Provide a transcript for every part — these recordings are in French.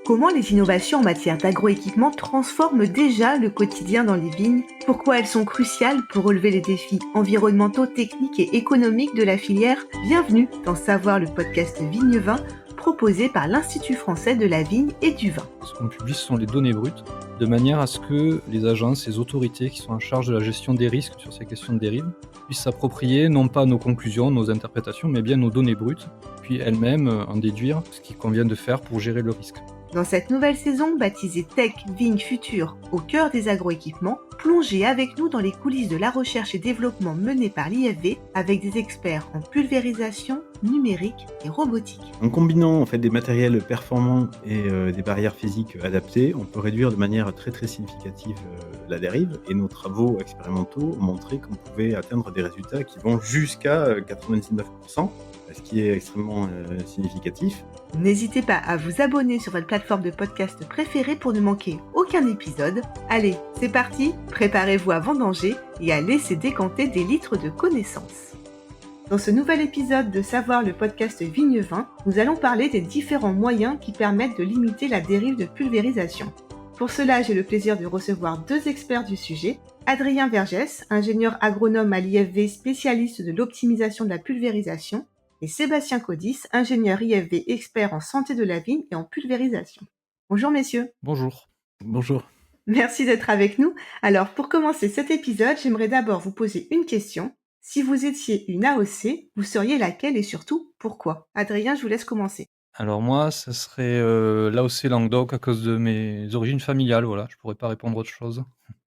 Comment les innovations en matière d'agroéquipement transforment déjà le quotidien dans les vignes? Pourquoi elles sont cruciales pour relever les défis environnementaux, techniques et économiques de la filière? Bienvenue dans Savoir, le podcast Vigne Vin, proposé par l'Institut français de la vigne et du vin. Ce qu'on publie, ce sont les données brutes, de manière à ce que les agences, les autorités qui sont en charge de la gestion des risques sur ces questions de dérive puissent s'approprier non pas nos conclusions, nos interprétations, mais bien nos données brutes, puis elles-mêmes en déduire ce qu'il convient de faire pour gérer le risque. Dans cette nouvelle saison, baptisée Tech, Vigne, Futur, au cœur des agroéquipements, plongez avec nous dans les coulisses de la recherche et développement menée par l'IFV avec des experts en pulvérisation, numérique et robotique. En combinant des matériels performants et des barrières physiques adaptées, on peut réduire de manière très significative la dérive, et nos travaux expérimentaux ont montré qu'on pouvait atteindre des résultats qui vont jusqu'à 99%, ce qui est extrêmement significatif. N'hésitez pas à vous abonner sur votre plateforme de podcast préférée pour ne manquer aucun épisode. Allez, c'est parti, préparez-vous à vendanger et à laisser décanter des litres de connaissances. Dans ce nouvel épisode de Savoir, le podcast Vigne Vin, nous allons parler des différents moyens qui permettent de limiter la dérive de pulvérisation. Pour cela, j'ai le plaisir de recevoir deux experts du sujet. Adrien Vergès, ingénieur agronome à l'IFV, spécialiste de l'optimisation de la pulvérisation, et Sébastien Codis, ingénieur IFV expert en santé de la vigne et en pulvérisation. Bonjour messieurs. Bonjour. Bonjour. Merci d'être avec nous. Alors pour commencer cet épisode, j'aimerais d'abord vous poser une question. Si vous étiez une AOC, vous seriez laquelle et surtout pourquoi? Adrien, je vous laisse commencer. Alors moi, ça serait l'AOC Languedoc à cause de mes origines familiales, voilà, je pourrais pas répondre autre chose.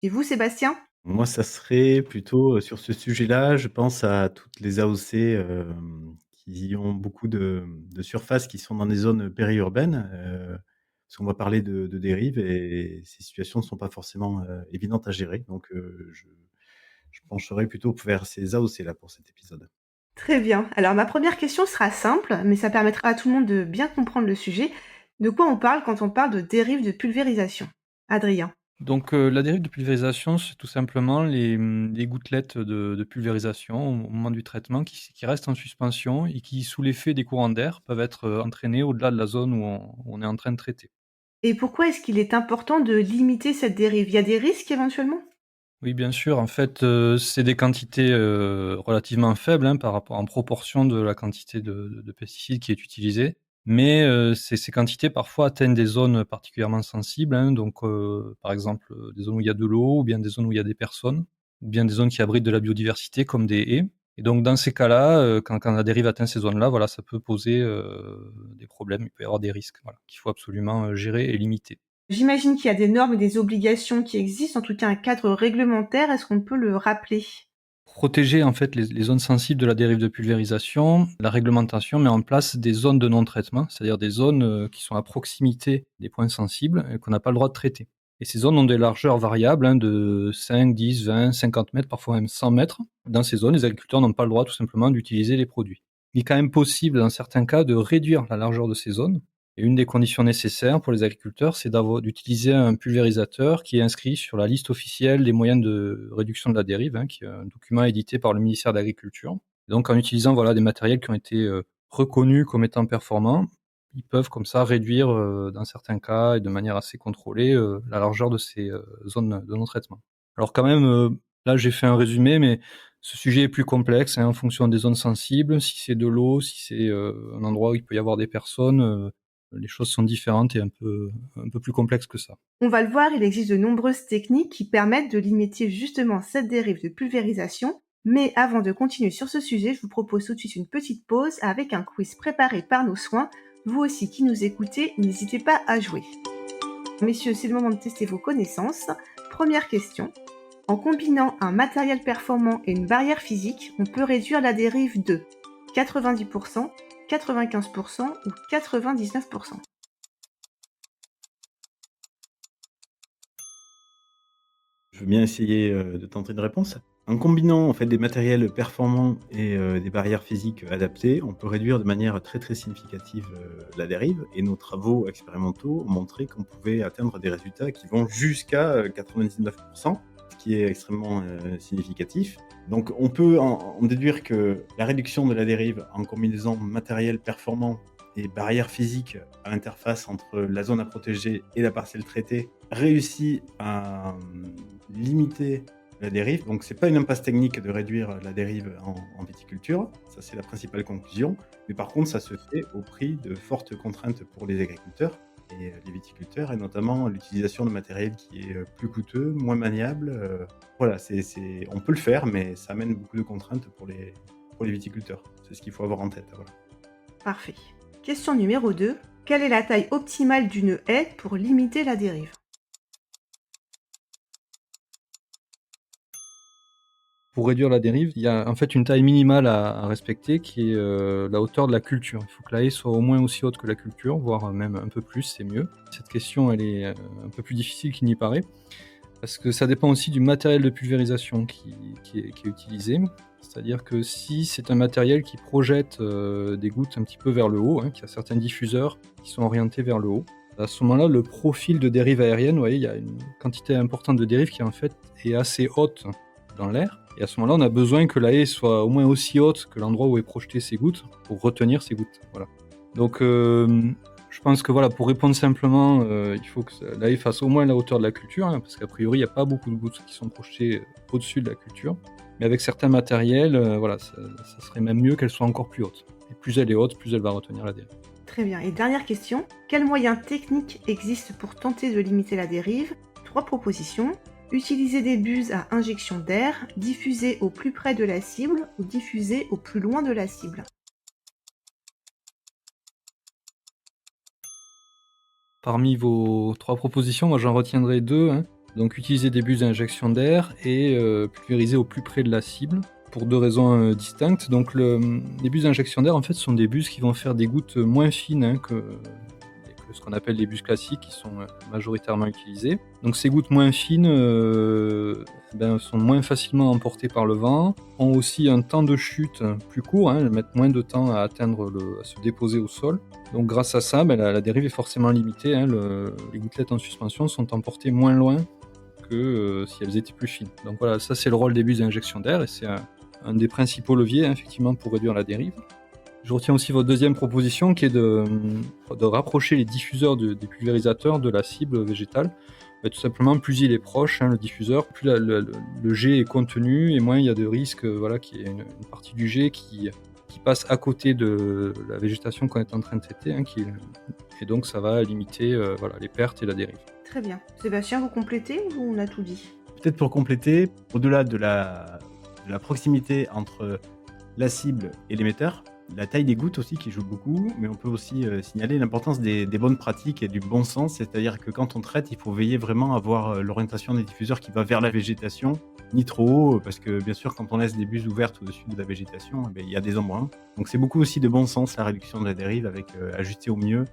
Et vous Sébastien? Moi, ça serait plutôt sur ce sujet-là, je pense à toutes les AOC qui ont beaucoup de surfaces qui sont dans des zones périurbaines, parce qu'on va parler de dérives, et ces situations ne sont pas forcément évidentes à gérer. Donc je pencherais plutôt vers ces AOC-là pour cet épisode. Très bien. Alors ma première question sera simple, mais ça permettra à tout le monde de bien comprendre le sujet. De quoi on parle quand on parle de dérive de pulvérisation? Adrien. Donc la dérive de pulvérisation, c'est tout simplement les gouttelettes de pulvérisation au moment du traitement qui restent en suspension et qui, sous l'effet des courants d'air, peuvent être entraînées au-delà de la zone où on est en train de traiter. Et pourquoi est-ce qu'il est important de limiter cette dérive? Il y a des risques éventuellement? Oui, bien sûr. En fait, c'est des quantités relativement faibles en proportion de la quantité de pesticides qui est utilisée. Mais ces quantités parfois atteignent des zones particulièrement sensibles, donc par exemple des zones où il y a de l'eau, ou bien des zones où il y a des personnes, ou bien des zones qui abritent de la biodiversité comme des haies. Et donc dans ces cas-là, quand la dérive atteint ces zones-là, voilà, ça peut poser des problèmes, il peut y avoir des risques, voilà, qu'il faut absolument gérer et limiter. J'imagine qu'il y a des normes et des obligations qui existent, en tout cas un cadre réglementaire. Est-ce qu'on peut le rappeler? Protéger en fait les zones sensibles de la dérive de pulvérisation, la réglementation met en place des zones de non-traitement, c'est-à-dire des zones qui sont à proximité des points sensibles et qu'on n'a pas le droit de traiter. Et ces zones ont des largeurs variables, de 5, 10, 20, 50 mètres, parfois même 100 mètres. Dans ces zones, les agriculteurs n'ont pas le droit tout simplement d'utiliser les produits. Il est quand même possible dans certains cas de réduire la largeur de ces zones. Et une des conditions nécessaires pour les agriculteurs, c'est d'utiliser un pulvérisateur qui est inscrit sur la liste officielle des moyens de réduction de la dérive, qui est un document édité par le ministère de l'Agriculture. Et donc, en utilisant des matériels qui ont été reconnus comme étant performants, ils peuvent comme ça réduire, dans certains cas et de manière assez contrôlée, la largeur de ces zones de non-traitement. Alors quand même, là j'ai fait un résumé, mais ce sujet est plus complexe en fonction des zones sensibles. Si c'est de l'eau, si c'est un endroit où il peut y avoir des personnes, les choses sont différentes et un peu plus complexes que ça. On va le voir, il existe de nombreuses techniques qui permettent de limiter justement cette dérive de pulvérisation. Mais avant de continuer sur ce sujet, je vous propose tout de suite une petite pause avec un quiz préparé par nos soins. Vous aussi qui nous écoutez, n'hésitez pas à jouer. Messieurs, c'est le moment de tester vos connaissances. Première question. En combinant un matériel performant et une barrière physique, on peut réduire la dérive de 90%, 95% ou 99%. Je veux bien essayer de tenter une réponse. En combinant des matériels performants et des barrières physiques adaptées, on peut réduire de manière très significative la dérive, et nos travaux expérimentaux ont montré qu'on pouvait atteindre des résultats qui vont jusqu'à 99%, ce qui est extrêmement significatif. Donc on peut en déduire que la réduction de la dérive en combinaison matériel performant des barrières physiques à l'interface entre la zone à protéger et la parcelle traitée réussit à limiter la dérive. Donc c'est pas une impasse technique de réduire la dérive en viticulture, ça c'est la principale conclusion, mais par contre ça se fait au prix de fortes contraintes pour les agriculteurs et les viticulteurs, et notamment l'utilisation de matériel qui est plus coûteux, moins maniable. Voilà, on peut le faire, mais ça amène beaucoup de contraintes pour les viticulteurs. C'est ce qu'il faut avoir en tête. Voilà. Parfait. Question numéro 2. Quelle est la taille optimale d'une haie pour limiter la dérive? Pour réduire la dérive, il y a en fait une taille minimale à respecter qui est la hauteur de la culture. Il faut que la haie soit au moins aussi haute que la culture, voire même un peu plus, c'est mieux. Cette question, elle est un peu plus difficile qu'il n'y paraît, parce que ça dépend aussi du matériel de pulvérisation qui est utilisé. C'est-à-dire que si c'est un matériel qui projette des gouttes un petit peu vers le haut, qui a certains diffuseurs qui sont orientés vers le haut, à ce moment-là, le profil de dérive aérienne, vous voyez, il y a une quantité importante de dérive qui en fait est assez haute dans l'air. Et à ce moment-là, on a besoin que la haie soit au moins aussi haute que l'endroit où est projeté ces gouttes pour retenir ces gouttes. Voilà. Donc, je pense que voilà, pour répondre simplement, il faut que la haie fasse au moins la hauteur de la culture, parce qu'a priori, il n'y a pas beaucoup de gouttes qui sont projetées au-dessus de la culture. Mais avec certains matériels, voilà, ça serait même mieux qu'elle soit encore plus haute. Et plus elle est haute, plus elle va retenir la dérive. Très bien. Et dernière question. Quels moyens techniques existent pour tenter de limiter la dérive? 3 propositions. Utiliser des buses à injection d'air, diffuser au plus près de la cible ou diffuser au plus loin de la cible. Parmi vos 3 propositions, moi j'en retiendrai 2. Donc utiliser des buses à injection d'air et pulvériser au plus près de la cible, pour 2 raisons distinctes. Donc les buses à injection d'air, en fait, sont des buses qui vont faire des gouttes moins fines que ce qu'on appelle les buses classiques, qui sont majoritairement utilisées. Donc ces gouttes moins fines sont moins facilement emportées par le vent, ont aussi un temps de chute plus court, elles mettent moins de temps à atteindre à se déposer au sol. Donc grâce à ça, la dérive est forcément limitée. Les gouttelettes en suspension sont emportées moins loin que si elles étaient plus fines. Donc voilà, ça c'est le rôle des buses à injection d'air, et c'est un des principaux leviers effectivement pour réduire la dérive. Je retiens aussi votre deuxième proposition qui est de rapprocher les diffuseurs des pulvérisateurs de la cible végétale. Tout simplement, plus il est proche, le diffuseur, plus le jet est contenu et moins il y a de risque qu'il y ait une partie du jet qui passe à côté de la végétation qu'on est en train de traiter, et donc ça va limiter les pertes et la dérive. Très bien. Sébastien, vous complétez ou on a tout dit? Peut-être pour compléter, au-delà de la proximité entre la cible et l'émetteur, la taille des gouttes aussi qui joue beaucoup, mais on peut aussi signaler l'importance des bonnes pratiques et du bon sens, c'est-à-dire que quand on traite, il faut veiller vraiment à avoir l'orientation des diffuseurs qui va vers la végétation, ni trop haut, parce que bien sûr, quand on laisse des buses ouvertes au-dessus de la végétation, il y a des embruns. Donc c'est beaucoup aussi de bon sens la réduction de la dérive, avec ajuster au mieux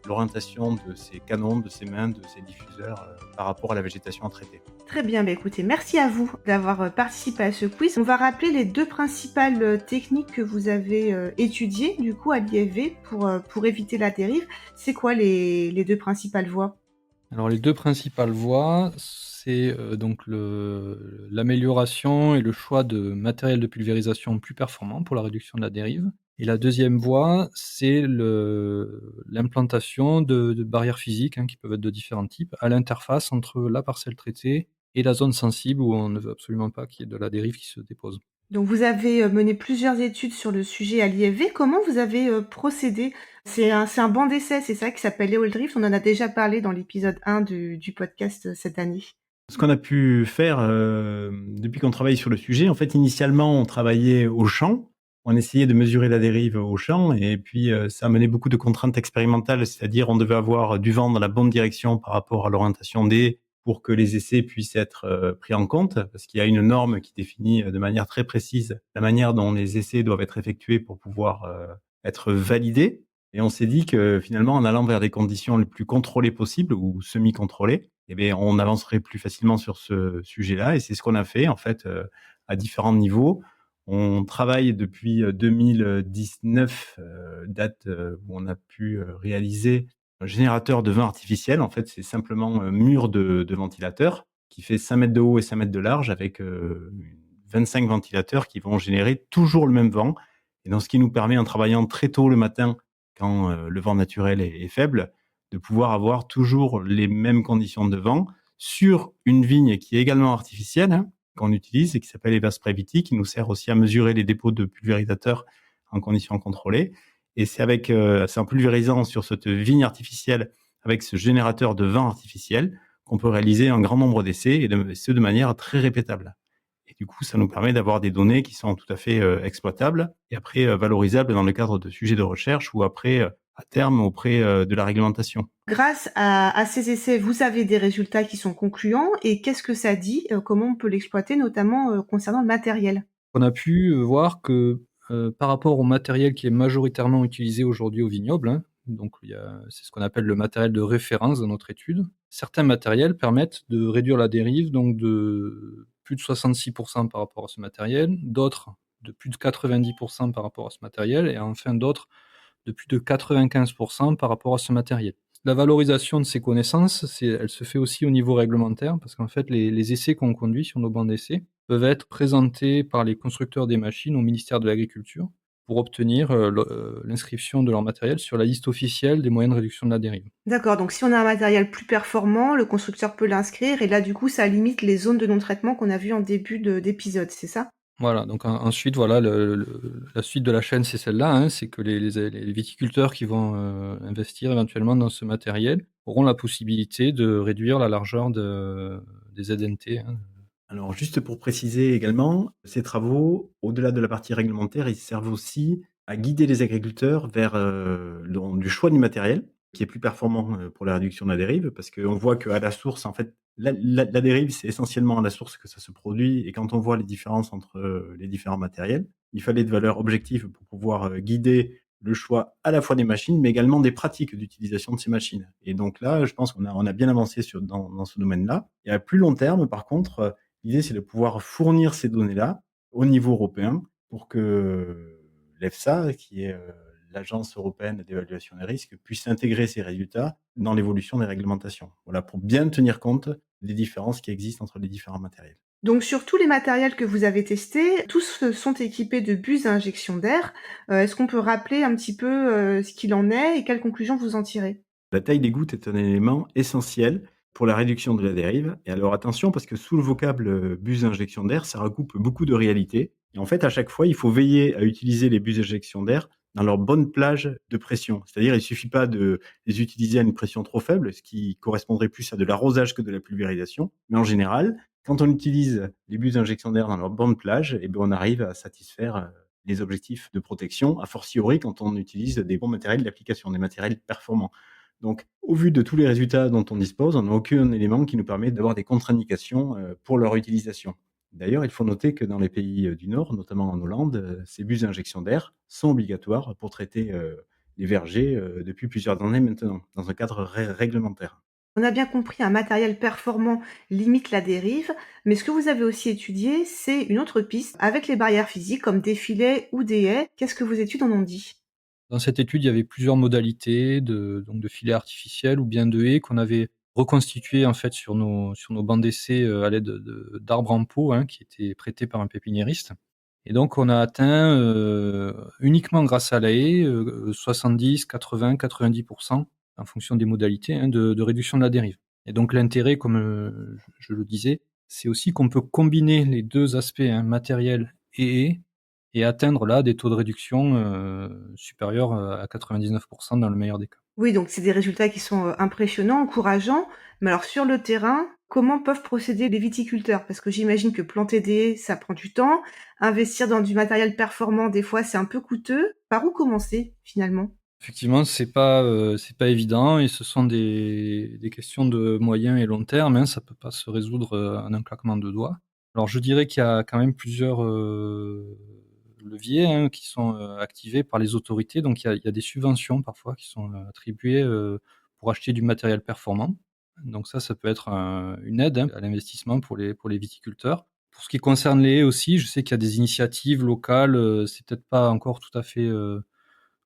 l'orientation de ces canons, de ces mains, de ces diffuseurs par rapport à la végétation à traiter. Très bien, écoutez, merci à vous d'avoir participé à ce quiz. On va rappeler les 2 principales techniques que vous avez étudiées du coup à l'IFV pour éviter la dérive. C'est quoi les 2 principales voies? Alors les 2 principales voies, c'est donc l'amélioration et le choix de matériel de pulvérisation plus performant pour la réduction de la dérive. Et la deuxième voie, c'est l'implantation de barrières physiques qui peuvent être de différents types à l'interface entre la parcelle traitée et la zone sensible où on ne veut absolument pas qu'il y ait de la dérive qui se dépose. Donc vous avez mené plusieurs études sur le sujet à l'IFV. Comment vous avez procédé? C'est un banc d'essai, c'est ça, qui s'appelle Eol Drift. On en a déjà parlé dans l'épisode 1 du podcast cette année. Ce qu'on a pu faire depuis qu'on travaille sur le sujet, en fait, initialement, on travaillait au champ. On essayait de mesurer la dérive au champ, et puis ça a mené beaucoup de contraintes expérimentales, c'est-à-dire on devait avoir du vent dans la bonne direction par rapport à l'orientation des pour que les essais puissent être pris en compte, parce qu'il y a une norme qui définit de manière très précise la manière dont les essais doivent être effectués pour pouvoir être validés. Et on s'est dit que finalement, en allant vers des conditions les plus contrôlées possibles ou semi-contrôlées, on avancerait plus facilement sur ce sujet-là. Et c'est ce qu'on a fait en fait à différents niveaux. On travaille depuis 2019, date où on a pu réaliser un générateur de vent artificiel. En fait, c'est simplement un mur de ventilateur qui fait 5 mètres de haut et 5 mètres de large, avec 25 ventilateurs qui vont générer toujours le même vent. Et donc, ce qui nous permet, en travaillant très tôt le matin quand le vent naturel est faible, de pouvoir avoir toujours les mêmes conditions de vent sur une vigne qui est également artificielle, hein, qu'on utilise et qui s'appelle Evas Previti, qui nous sert aussi à mesurer les dépôts de pulvérisateurs en conditions contrôlées. Et c'est en pulvérisant sur cette vigne artificielle avec ce générateur de vent artificiel qu'on peut réaliser un grand nombre d'essais et ce de manière très répétable. Et du coup, ça nous permet d'avoir des données qui sont tout à fait exploitables et après valorisables dans le cadre de sujets de recherche ou après, à terme, auprès de la réglementation. Grâce à ces essais, vous avez des résultats qui sont concluants et qu'est-ce que ça dit? Comment on peut l'exploiter, notamment concernant le matériel? On a pu voir que par rapport au matériel qui est majoritairement utilisé aujourd'hui au vignoble, hein, donc c'est ce qu'on appelle le matériel de référence dans notre étude, certains matériels permettent de réduire la dérive donc de plus de 66% par rapport à ce matériel, d'autres de plus de 90% par rapport à ce matériel, et enfin d'autres de plus de 95% par rapport à ce matériel. La valorisation de ces connaissances, elle se fait aussi au niveau réglementaire, parce qu'en fait, les essais qu'on conduit sur nos bancs d'essais peuvent être présentés par les constructeurs des machines au ministère de l'Agriculture pour obtenir l'inscription de leur matériel sur la liste officielle des moyens de réduction de la dérive. D'accord, donc si on a un matériel plus performant, le constructeur peut l'inscrire et là, du coup, ça limite les zones de non-traitement qu'on a vues en début d'épisode, c'est ça? Voilà, donc ensuite, voilà, la suite de la chaîne, c'est celle-là, hein, c'est que les viticulteurs qui vont investir éventuellement dans ce matériel auront la possibilité de réduire la largeur des ZNT. Hein. Alors, juste pour préciser également, ces travaux, au-delà de la partie réglementaire, ils servent aussi à guider les agriculteurs vers du choix du matériel qui est plus performant pour la réduction de la dérive, parce qu'on voit qu'à la source, en fait, la dérive, c'est essentiellement à la source que ça se produit, et quand on voit les différences entre les différents matériels, il fallait de valeurs objectives pour pouvoir guider le choix à la fois des machines, mais également des pratiques d'utilisation de ces machines. Et donc là, je pense qu'on a bien avancé dans ce domaine-là. Et à plus long terme, par contre, l'idée, c'est de pouvoir fournir ces données-là au niveau européen pour que l'EFSA, qui est l'Agence européenne d'évaluation des risques, puisse intégrer ces résultats dans l'évolution des réglementations. Voilà, pour bien tenir compte des différences qui existent entre les différents matériels. Donc sur tous les matériels que vous avez testés, tous sont équipés de buses à injection d'air. Est-ce qu'on peut rappeler un petit peu ce qu'il en est et quelles conclusions vous en tirez? La taille des gouttes est un élément essentiel pour la réduction de la dérive. Et alors attention, parce que sous le vocable buse injection d'air, ça recoupe beaucoup de réalités. Et en fait, à chaque fois, il faut veiller à utiliser les buses injection d'air dans leur bonne plage de pression. C'est-à-dire, il ne suffit pas de les utiliser à une pression trop faible, ce qui correspondrait plus à de l'arrosage que de la pulvérisation. Mais en général, quand on utilise les buses injection d'air dans leur bonne plage, eh bien, on arrive à satisfaire les objectifs de protection, a fortiori quand on utilise des bons matériels d'application, des matériels performants. Donc, au vu de tous les résultats dont on dispose, on n'a aucun élément qui nous permet d'avoir des contre-indications pour leur utilisation. D'ailleurs, il faut noter que dans les pays du Nord, notamment en Hollande, ces buses d'injection d'air sont obligatoires pour traiter les vergers depuis plusieurs années maintenant, dans un cadre réglementaire. On a bien compris, un matériel performant limite la dérive, mais ce que vous avez aussi étudié, c'est une autre piste avec les barrières physiques comme des filets ou des haies. Qu'est-ce que vos études en ont dit? Dans cette étude, il y avait plusieurs modalités donc de filets artificiels ou bien de haies qu'on avait reconstituées en fait sur nos bancs d'essai à l'aide d'arbres en pot, hein, qui étaient prêtés par un pépiniériste. Et donc on a atteint uniquement grâce à la haie 70, 80, 90% en fonction des modalités, hein, de réduction de la dérive. Et donc l'intérêt, comme je le disais, c'est aussi qu'on peut combiner les deux aspects, hein, matériel et haies, et atteindre là des taux de réduction supérieurs à 99% dans le meilleur des cas. Oui, donc c'est des résultats qui sont impressionnants, encourageants. Mais alors sur le terrain, comment peuvent procéder les viticulteurs? Parce que j'imagine que planter des haies, ça prend du temps. Investir dans du matériel performant, des fois, c'est un peu coûteux. Par où commencer finalement? Effectivement, c'est pas évident, et ce sont des questions de moyen et long terme, hein, ça peut pas se résoudre en un claquement de doigts. Alors je dirais qu'il y a quand même plusieurs leviers, hein, qui sont activés par les autorités. Donc il y a des subventions parfois qui sont attribuées pour acheter du matériel performant. Donc ça peut être une aide, hein, à l'investissement pour les viticulteurs. Pour ce qui concerne les haies aussi, je sais qu'il y a des initiatives locales, c'est peut-être pas encore tout à fait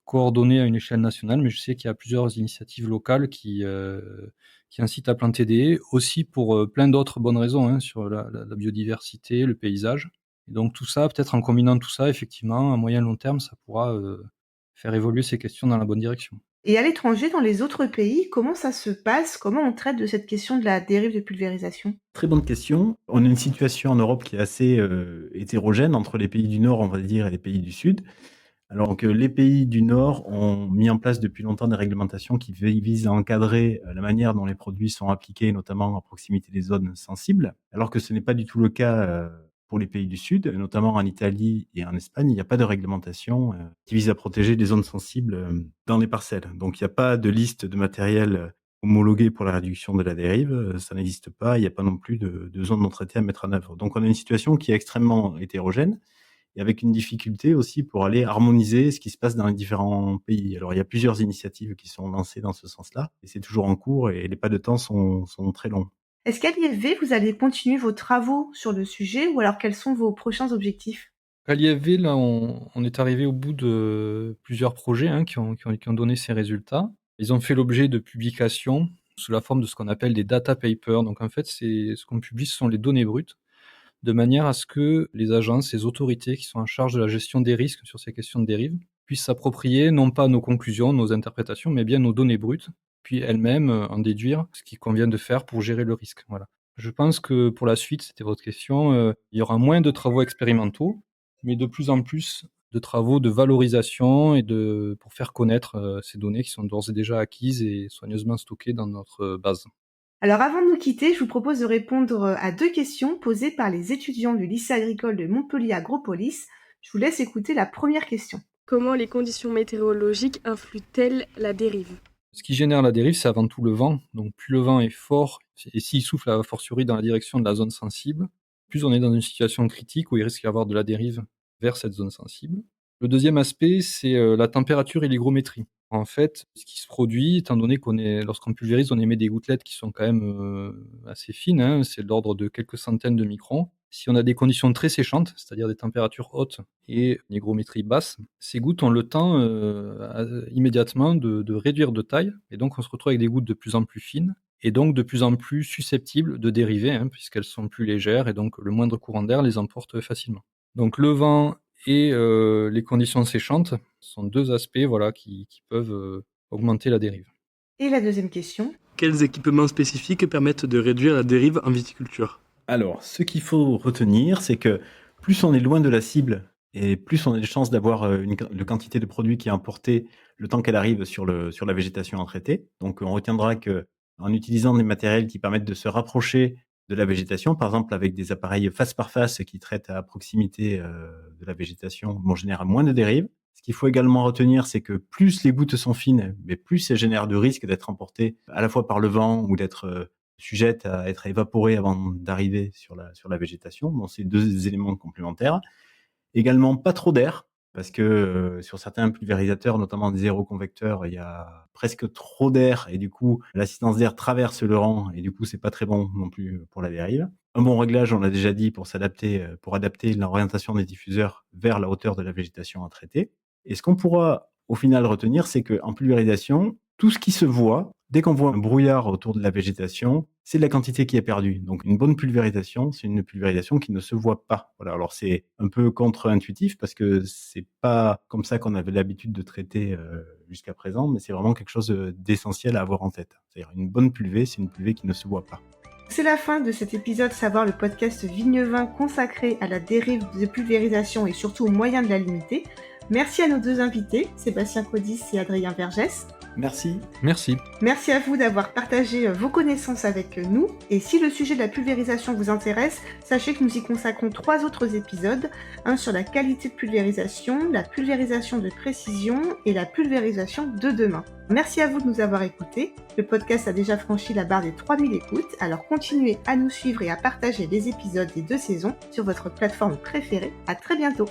coordonnées à une échelle nationale, mais je sais qu'il y a plusieurs initiatives locales qui incitent à planter des haies, aussi pour plein d'autres bonnes raisons, hein, sur la biodiversité, le paysage. Et donc tout ça, peut-être en combinant tout ça, effectivement, à moyen long terme, ça pourra faire évoluer ces questions dans la bonne direction. Et à l'étranger, dans les autres pays, comment ça se passe? Comment on traite de cette question de la dérive de pulvérisation? Très bonne question. On a une situation en Europe qui est assez hétérogène entre les pays du Nord, on va dire, et les pays du Sud. Alors que les pays du Nord ont mis en place depuis longtemps des réglementations qui visent à encadrer la manière dont les produits sont appliqués, notamment à proximité des zones sensibles, alors que ce n'est pas du tout le cas pour les pays du Sud, notamment en Italie et en Espagne. Il n'y a pas de réglementation qui vise à protéger les zones sensibles dans les parcelles. Donc il n'y a pas de liste de matériel homologué pour la réduction de la dérive, ça n'existe pas. Il n'y a pas non plus de zones non traitées à mettre en œuvre. Donc on a une situation qui est extrêmement hétérogène, et avec une difficulté aussi pour aller harmoniser ce qui se passe dans les différents pays. Alors, il y a plusieurs initiatives qui sont lancées dans ce sens-là, et c'est toujours en cours, et les pas de temps sont très longs. Est-ce qu'à l'IFV, vous allez continuer vos travaux sur le sujet, ou alors quels sont vos prochains objectifs? À l'IFV, là, on est arrivé au bout de plusieurs projets qui ont donné ces résultats. Ils ont fait l'objet de publications sous la forme de ce qu'on appelle des data papers. Donc, en fait, ce qu'on publie, ce sont les données brutes, de manière à ce que les agences, les autorités qui sont en charge de la gestion des risques sur ces questions de dérive puissent s'approprier non pas nos conclusions, nos interprétations, mais bien nos données brutes, puis elles-mêmes en déduire ce qu'il convient de faire pour gérer le risque. Voilà. Je pense que pour la suite, c'était votre question, il y aura moins de travaux expérimentaux, mais de plus en plus de travaux de valorisation et pour faire connaître ces données qui sont d'ores et déjà acquises et soigneusement stockées dans notre base. Alors avant de nous quitter, je vous propose de répondre à 2 questions posées par les étudiants du lycée agricole de Montpellier Agropolis. Je vous laisse écouter la première question. Comment les conditions météorologiques influent-elles la dérive? Ce qui génère la dérive, c'est avant tout le vent. Donc plus le vent est fort, et s'il souffle a fortiori dans la direction de la zone sensible, plus on est dans une situation critique où il risque d'y avoir de la dérive vers cette zone sensible. Le deuxième aspect, c'est la température et l'hygrométrie. En fait, ce qui se produit, étant donné lorsqu'on pulvérise, on émet des gouttelettes qui sont quand même assez fines, c'est de l'ordre de quelques centaines de microns. Si on a des conditions très séchantes, c'est-à-dire des températures hautes et une hygrométrie basse, ces gouttes ont le temps immédiatement de réduire de taille, et donc on se retrouve avec des gouttes de plus en plus fines, et donc de plus en plus susceptibles de dériver, puisqu'elles sont plus légères, et donc le moindre courant d'air les emporte facilement. Donc le vent et les conditions séchantes sont 2 aspects qui peuvent augmenter la dérive. Et la deuxième question. Quels équipements spécifiques permettent de réduire la dérive en viticulture? Alors, ce qu'il faut retenir, c'est que plus on est loin de la cible, et plus on a des chances d'avoir une quantité de produit qui est importée le temps qu'elle arrive sur la végétation en traité. Donc on retiendra qu'en utilisant des matériels qui permettent de se rapprocher de la végétation, par exemple avec des appareils face par face qui traitent à proximité de la végétation, on génère moins de dérives. Ce qu'il faut également retenir, c'est que plus les gouttes sont fines, mais plus elles génèrent de risques d'être emportées à la fois par le vent ou d'être sujettes à être évaporées avant d'arriver sur la végétation. Donc c'est 2 éléments complémentaires. Également pas trop d'air, parce que sur certains pulvérisateurs, notamment des aéroconvecteurs, il y a presque trop d'air, et du coup l'assistance d'air traverse le rang, et du coup c'est pas très bon non plus pour la dérive. Un bon réglage, on l'a déjà dit, pour adapter l'orientation des diffuseurs vers la hauteur de la végétation à traiter. Et ce qu'on pourra au final retenir, c'est qu'en pulvérisation, tout ce qui se voit, dès qu'on voit un brouillard autour de la végétation, c'est de la quantité qui est perdue. Donc une bonne pulvérisation, c'est une pulvérisation qui ne se voit pas. Voilà. Alors c'est un peu contre-intuitif parce que c'est pas comme ça qu'on avait l'habitude de traiter jusqu'à présent, mais c'est vraiment quelque chose d'essentiel à avoir en tête. C'est-à-dire une bonne pulvée, c'est une pulvée qui ne se voit pas. C'est la fin de cet épisode Savoir, le podcast Vignevin consacré à la dérive de pulvérisation et surtout aux moyens de la limiter. Merci à nos 2 invités, Sébastien Codis et Adrien Vergès. Merci. Merci. Merci à vous d'avoir partagé vos connaissances avec nous. Et si le sujet de la pulvérisation vous intéresse, sachez que nous y consacrons 3 autres épisodes. Un sur la qualité de pulvérisation, la pulvérisation de précision et la pulvérisation de demain. Merci à vous de nous avoir écoutés. Le podcast a déjà franchi la barre des 3000 écoutes, alors continuez à nous suivre et à partager les épisodes des 2 saisons sur votre plateforme préférée. À très bientôt.